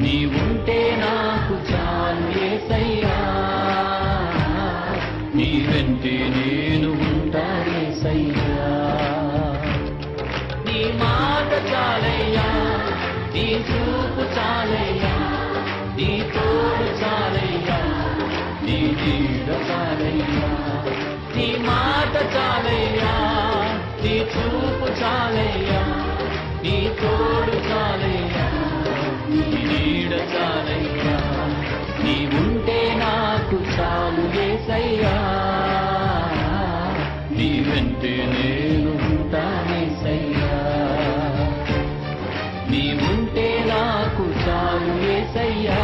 నీవుంటే నాకు చాలు యేసయ్యా, నీ వెంటే నేను ఉంటా యేసయ్యా. నీ మాట చాలయ్యా, నీ చూపు చాలయ్యా, నీ తోడు చాలయ్యా, నీ నీడ చాలయ్యా. నీ మాట చాలయ్యా, నీ చూపు చాలయ్యా, నీ తోడు చాలయ్యా, నీ నీడ చాలయ్యా. నీవుంటే నాకు చాలు యేసయ్యా, నీ వెంటే నేను ఉంటా యేసయ్యా. నీవుంటే నాకు చాలు యేసయ్యా,